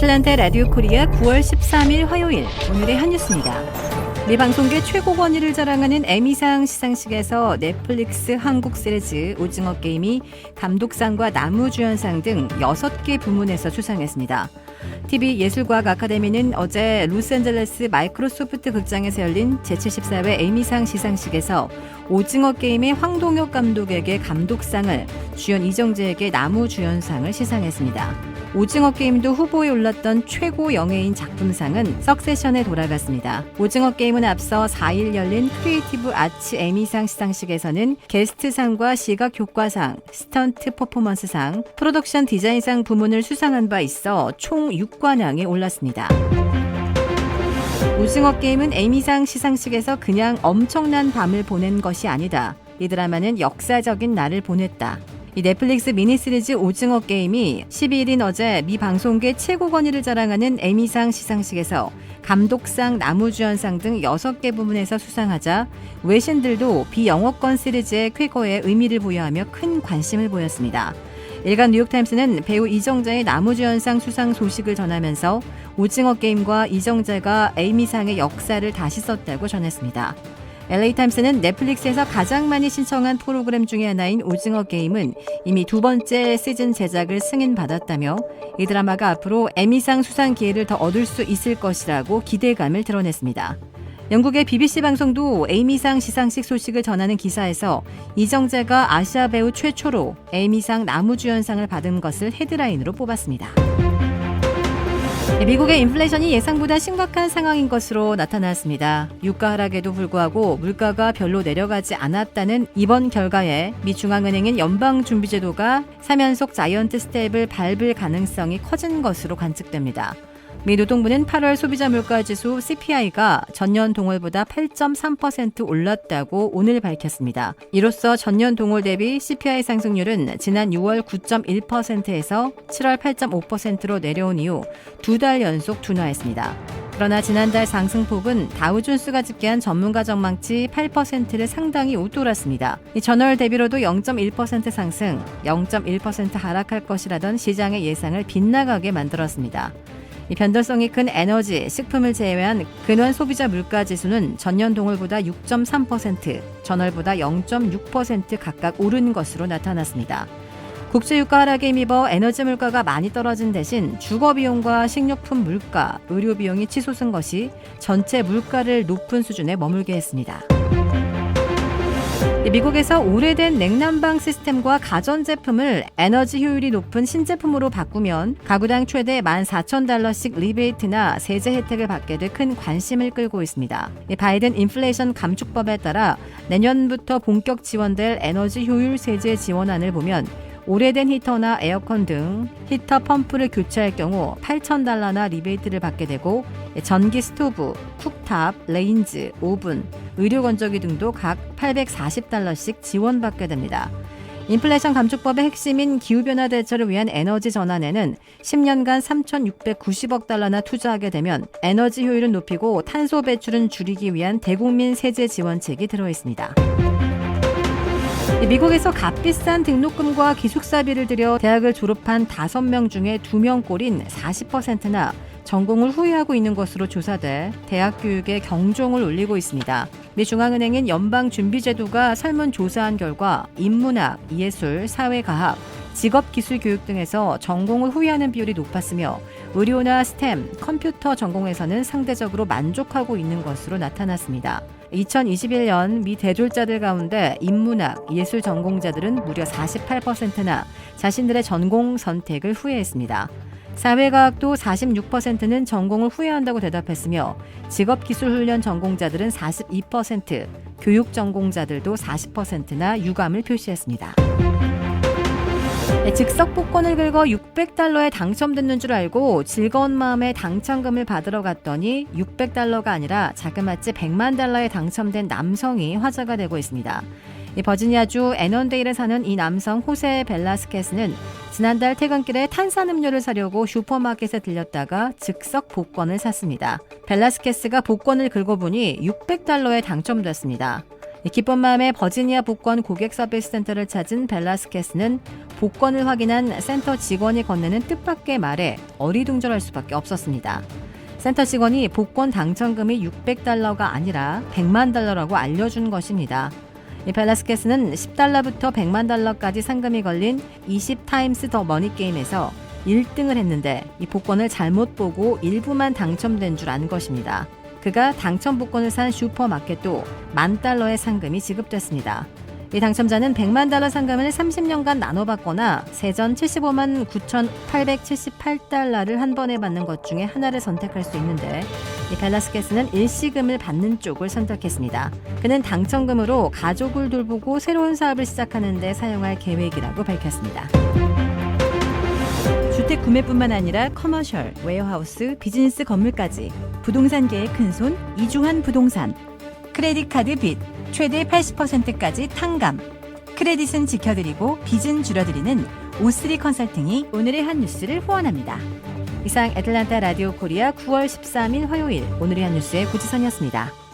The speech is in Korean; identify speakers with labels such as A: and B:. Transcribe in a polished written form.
A: 아틀란타 라디오 코리아 9월 13일 화요일 오늘의 한 뉴스입니다. 미 방송계 최고 권위를 자랑하는 에미상 시상식에서 넷플릭스 한국 시리즈 오징어 게임이 감독상과 나무주연상 등 6개 부문에서 수상했습니다. TV 예술과학 아카데미는 어제 로스앤젤레스 마이크로소프트 극장에서 열린 제74회 에미상 시상식에서 오징어 게임의 황동혁 감독에게 감독상을, 주연 이정재에게 나무주연상을 시상했습니다. 오징어 게임도 후보에 올랐던 최고 영예인 작품상은 석세션에 돌아갔습니다. 오징어 게임은 앞서 4일 열린 크리에이티브 아츠 에미상 시상식에서는 게스트상과 시각효과상, 스턴트 퍼포먼스상, 프로덕션 디자인상 부문을 수상한 바 있어 총 6관왕에 올랐습니다. 오징어 게임은 에미상 시상식에서 그냥 엄청난 밤을 보낸 것이 아니다. 이 드라마는 역사적인 날을 보냈다. 이 넷플릭스 미니시리즈 오징어 게임이 12일인 어제 미 방송계 최고 권위를 자랑하는 에미상 시상식에서 감독상, 나무주연상 등 6개 부문에서 수상하자 외신들도 비영어권 시리즈의 쾌거에 의미를 부여하며 큰 관심을 보였습니다. 일간 뉴욕타임스는 배우 이정재의 나무주연상 수상 소식을 전하면서 오징어 게임과 이정재가 에미상의 역사를 다시 썼다고 전했습니다. LA타임스는 넷플릭스에서 가장 많이 신청한 프로그램 중에 하나인 오징어 게임은 이미 2번째 시즌 제작을 승인받았다며 이 드라마가 앞으로 에미상 수상 기회를 더 얻을 수 있을 것이라고 기대감을 드러냈습니다. 영국의 BBC 방송도 에미상 시상식 소식을 전하는 기사에서 이정재가 아시아 배우 최초로 에미상 나무주연상을 받은 것을 헤드라인으로 뽑았습니다. 미국의 인플레이션이 예상보다 심각한 상황인 것으로 나타났습니다. 유가 하락에도 불구하고 물가가 별로 내려가지 않았다는 이번 결과에 미 중앙은행인 연방준비제도가 3연속 자이언트 스텝을 밟을 가능성이 커진 것으로 관측됩니다. 미 노동부는 8월 소비자 물가지수 CPI가 전년 동월보다 8.3% 올랐다고 오늘 밝혔습니다. 이로써 전년 동월 대비 CPI 상승률은 지난 6월 9.1%에서 7월 8.5%로 내려온 이후 2달 연속 둔화했습니다. 그러나 지난달 상승폭은 다우존스가 집계한 전문가 전망치 8%를 상당히 웃돌았습니다. 전월 대비로도 0.1% 상승, 0.1% 하락할 것이라던 시장의 예상을 빗나가게 만들었습니다. 이 변동성이 큰 에너지, 식품을 제외한 근원 소비자 물가 지수는 전년 동월보다 6.3%, 전월보다 0.6% 각각 오른 것으로 나타났습니다. 국제 유가 하락에 힘입어 에너지 물가가 많이 떨어진 대신 주거 비용과 식료품 물가, 의료 비용이 치솟은 것이 전체 물가를 높은 수준에 머물게 했습니다. 미국에서 오래된 냉난방 시스템과 가전제품을 에너지 효율이 높은 신제품으로 바꾸면 가구당 최대 $14,000씩 리베이트나 세제 혜택을 받게 돼 큰 관심을 끌고 있습니다. 바이든 인플레이션 감축법에 따라 내년부터 본격 지원될 에너지 효율 세제 지원안을 보면 오래된 히터나 에어컨 등 히터 펌프를 교체할 경우 $8,000나 리베이트를 받게 되고 전기 스토브, 쿡탑, 레인지, 오븐, 의료 건조기 등도 각 $840씩 지원받게 됩니다. 인플레이션 감축법의 핵심인 기후변화 대처를 위한 에너지 전환에는 10년간 $3,690억 달러나 투자하게 되면 에너지 효율은 높이고 탄소 배출은 줄이기 위한 대국민 세제 지원책이 들어있습니다. 미국에서 값비싼 등록금과 기숙사비를 들여 대학을 졸업한 5명 중에 2명 꼴인 40%나 전공을 후회하고 있는 것으로 조사돼 대학 교육에 경종을 울리고 있습니다. 미 중앙은행인 연방준비제도가 설문조사한 결과 인문학, 예술, 사회과학, 직업기술교육 등에서 전공을 후회하는 비율이 높았으며 의료나 스템, 컴퓨터 전공에서는 상대적으로 만족하고 있는 것으로 나타났습니다. 2021년 미 대졸자들 가운데 인문학, 예술 전공자들은 무려 48%나 자신들의 전공 선택을 후회했습니다. 사회과학도 46%는 전공을 후회한다고 대답했으며 직업기술훈련 전공자들은 42%, 교육 전공자들도 40%나 유감을 표시했습니다. 즉석 복권을 긁어 $600에 당첨됐는 줄 알고 즐거운 마음에 당첨금을 받으러 갔더니 $600가 아니라 자그마치 $1,000,000에 당첨된 남성이 화제가 되고 있습니다. 버지니아주 애넌데일에 사는 이 남성 호세 벨라스케스는 지난달 퇴근길에 탄산음료를 사려고 슈퍼마켓에 들렸다가 즉석 복권을 샀습니다. 벨라스케스가 복권을 긁어보니 $600에 당첨됐습니다. 기쁜 마음에 버지니아 복권 고객 서비스 센터를 찾은 벨라스케스는 복권을 확인한 센터 직원이 건네는 뜻밖의 말에 어리둥절할 수밖에 없었습니다. 센터 직원이 복권 당첨금이 $600가 아니라 $1,000,000라고 알려준 것입니다. 이 벨라스케스는 $10부터 $1,000,000까지 상금이 걸린 20타임스 더 머니 게임에서 1등을 했는데 이 복권을 잘못 보고 일부만 당첨된 줄 안 것입니다. 그가 당첨 복권을 산 슈퍼마켓도 $10,000의 상금이 지급됐습니다. 이 당첨자는 $1,000,000 상금을 30년간 나눠받거나 세전 $759,878를 한 번에 받는 것 중에 하나를 선택할 수 있는데 이 벨라스케스는 일시금을 받는 쪽을 선택했습니다. 그는 당첨금으로 가족을 돌보고 새로운 사업을 시작하는 데 사용할 계획이라고 밝혔습니다. 주택 구매뿐만 아니라 커머셜, 웨어하우스, 비즈니스 건물까지 부동산계의 큰손 이주환 부동산. 크레딧 카드 빚 최대 80%까지 탕감. 크레딧은 지켜드리고 빚은 줄여드리는 O3 컨설팅이 오늘의 한 뉴스를 후원합니다. 이상 애틀란타 라디오 코리아 9월 13일 화요일 오늘의 한 뉴스의 고지선이었습니다.